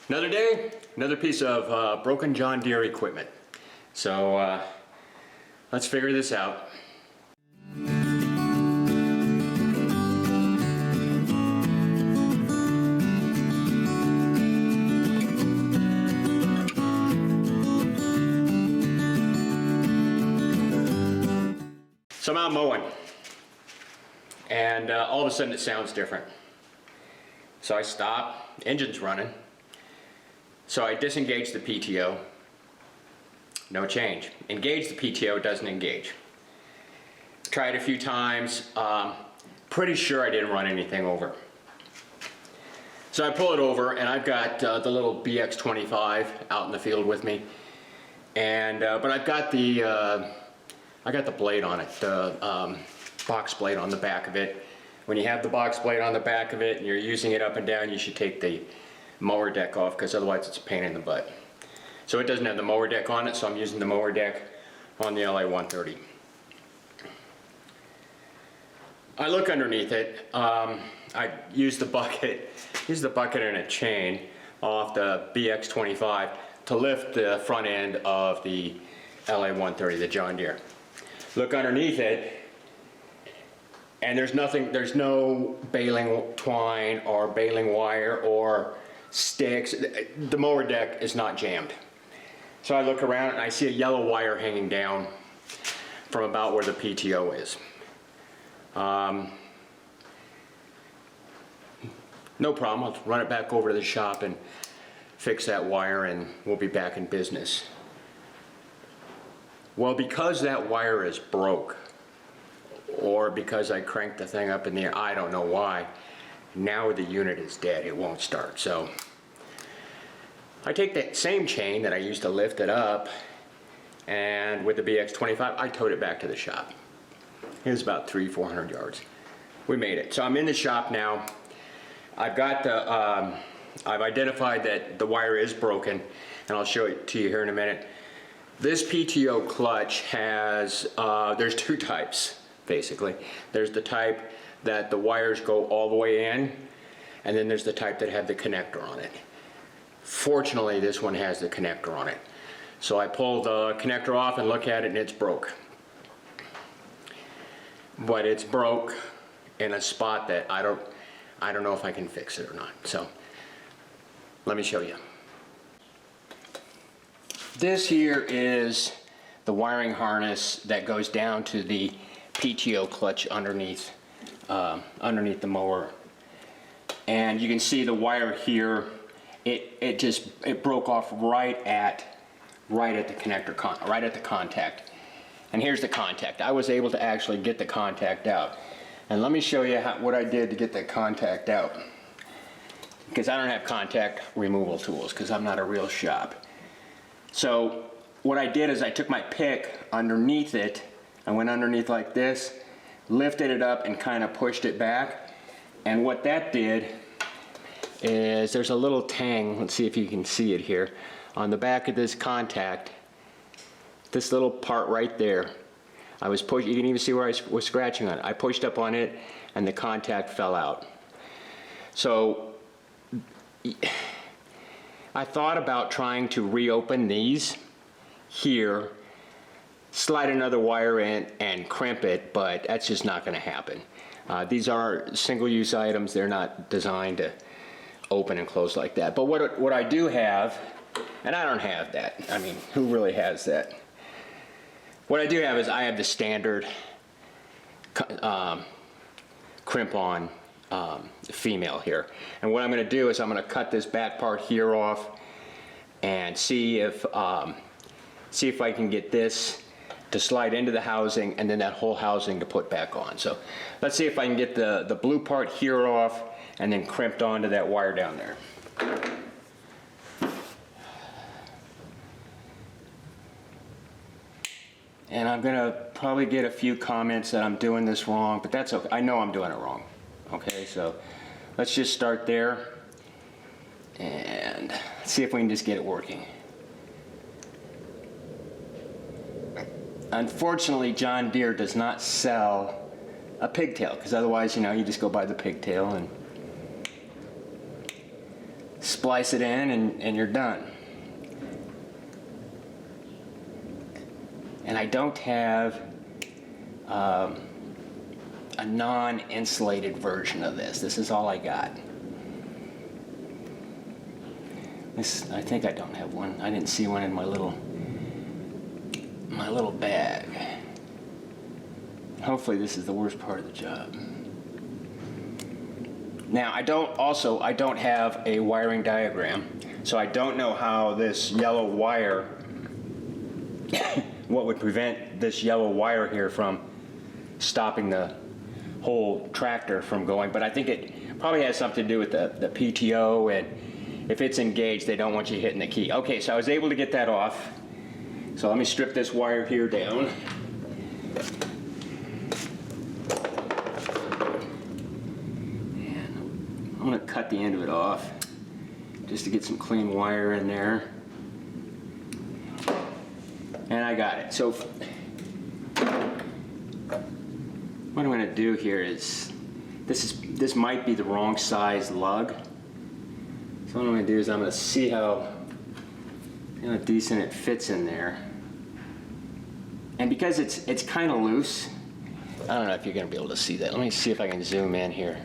Another day, another piece of broken John Deere equipment. So let's figure this out. So I'm out mowing, and all of a sudden it sounds different. So I stop, engine's running. So I disengage the PTO, no change. Engage the PTO, doesn't engage. Tried a few times, pretty sure I didn't run anything over. So I pull it over, and I've got the little BX25 out in the field with me, and but I've got the I got the blade on it, the box blade on the back of it. When you have the box blade on the back of it and you're using it up and down, you should take the mower deck off, because otherwise it's a pain in the butt. So it doesn't have the mower deck on it, so I'm using the mower deck on the LA130. I look underneath it. I use the bucket and a chain off the BX25 to lift the front end of the LA130, the John Deere. Look underneath it, and there's no baling twine or baling wire or sticks. The mower deck is not jammed. So I look around and I see a yellow wire hanging down from about where the PTO is. No problem, I'll run it back over to the shop and fix that wire, and we'll be back in business. Well, because that wire is broke, or because I cranked the thing up in the air, I don't know why, now the unit is dead, it won't start. So I take that same chain that I used to lift it up, and with the BX25, I towed it back to the shop. It was about 300-400 yards. We made it. So I'm in the shop now. I've got the, I've identified that the wire is broken, and I'll show it to you here in a minute. This PTO clutch has, there's two types, basically. There's the type that the wires go all the way in, and then there's the type that have the connector on it. Fortunately, this one has the connector on it. So I pull the connector off and look at it, and it's broke. But it's broke in a spot that I don't know if I can fix it or not. So let me show you. This here is the wiring harness that goes down to the PTO clutch underneath the mower, and you can see the wire here. It broke off right at the connector, right at the contact. And here's the contact. I was able to actually get the contact out, and let me show you what I did to get the contact out, because I don't have contact removal tools, because I'm not a real shop. So what I did is I took my pick underneath it, I went underneath like this, lifted it up and kind of pushed it back, and what that did is there's a little tang, let's see if you can see it here, on the back of this contact, this little part right there. I was pushing, you can even see where I was scratching on it. I pushed up on it and the contact fell out. So I thought about trying to reopen these here, slide another wire in and crimp it, but that's just not going to happen. These are single-use items. They're not designed to open and close like that. But what I do have, and I don't have that. I mean, who really has that? What I do have is I have the standard crimp-on female here. And what I'm going to do is I'm going to cut this back part here off and see if I can get this to slide into the housing, and then that whole housing to put back on. So let's see if I can get the blue part here off and then crimped onto that wire down there. And I'm gonna probably get a few comments that I'm doing this wrong, but that's okay. I know I'm doing it wrong. Okay, so let's just start there and see if we can just get it working. Unfortunately, John Deere does not sell a pigtail, because otherwise, you know, you just go buy the pigtail and splice it in, and you're done. And I don't have a non-insulated version of this. This is all I got. This, I think I don't have one. I didn't see one in my little bag. Hopefully this is the worst part of the job. Now I don't have a wiring diagram, so I don't know how this yellow wire, what would prevent this yellow wire here from stopping the whole tractor from going, but I think it probably has something to do with the PTO, and if it's engaged, they don't want you hitting the key. Okay, so I was able to get that off. So let me strip this wire here down. And I'm gonna cut the end of it off just to get some clean wire in there. And I got it. So what I'm gonna do here is, this might be the wrong size lug. So what I'm going to do is I'm going to see how decent it fits in there. And because it's kind of loose, I don't know if you're going to be able to see that. Let me see if I can zoom in here.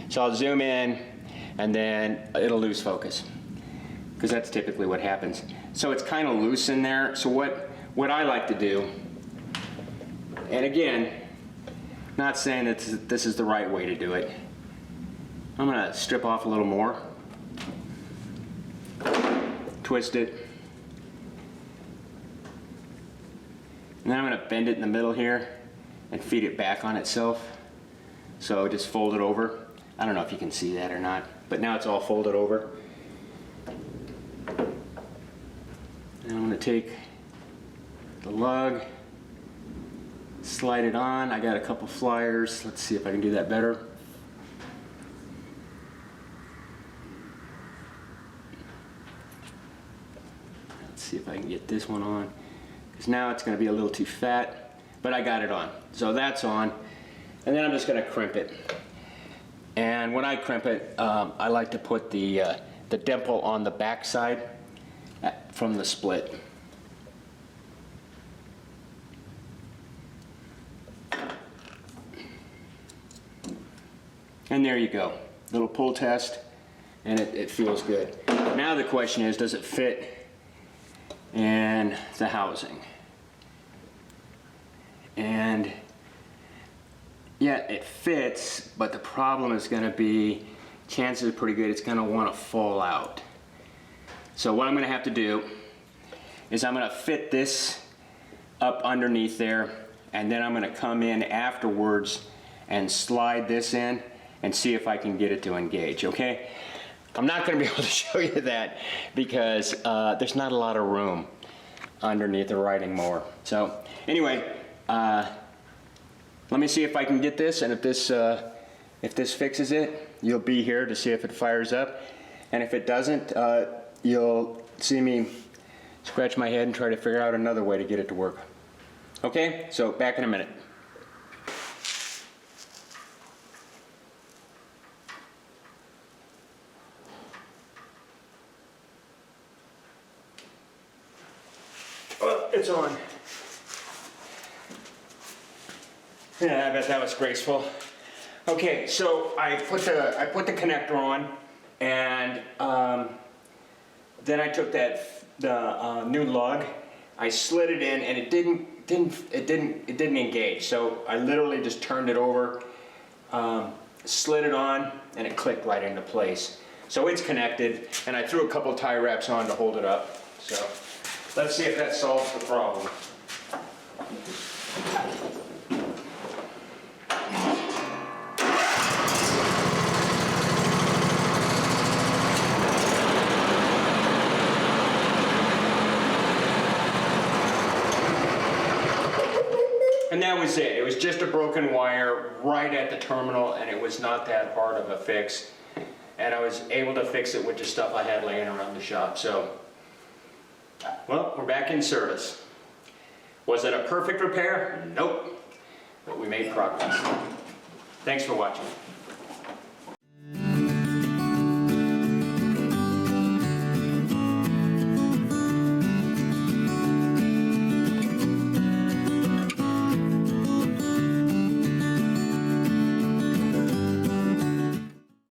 So I'll zoom in and then it'll lose focus, because that's typically what happens. So it's kind of loose in there. So what I like to do, and again, not saying that this is the right way to do it, I'm going to strip off a little more. Twist it, and then I'm going to bend it in the middle here and feed it back on itself. So just fold it over. I don't know if you can see that or not, but now it's all folded over. And I'm going to take the lug, slide it on. I got a couple flyers. Let's see if I can do that better. See if I can get this one on, because now it's going to be a little too fat, but I got it on. So that's on, and then I'm just going to crimp it. And when I crimp it, I like to put the dimple on the back side from the split. And there you go, little pull test, and it feels good. Now the question is, does it fit and the housing? And yeah, it fits, but the problem is going to be, chances are pretty good it's going to want to fall out. So what I'm going to have to do is I'm going to fit this up underneath there, and then I'm going to come in afterwards and slide this in and see if I can get it to engage, okay? I'm not going to be able to show you that because there's not a lot of room underneath the riding mower. So anyway, let me see if I can get this, and if this fixes it, you'll be here to see if it fires up. And if it doesn't, you'll see me scratch my head and try to figure out another way to get it to work. Okay, so back in a minute. It's on. Yeah, I bet that was graceful. Okay, so I put the connector on, and then I took the new lug, I slid it in, and it didn't engage. So I literally just turned it over, slid it on, and it clicked right into place. So it's connected, and I threw a couple tie wraps on to hold it up. So let's see if that solves the problem. And that was it. It was just a broken wire right at the terminal, and it was not that hard of a fix. And I was able to fix it with the stuff I had laying around the shop. So, well, we're back in service. Was it a perfect repair? Nope. But we made progress. Thanks for watching.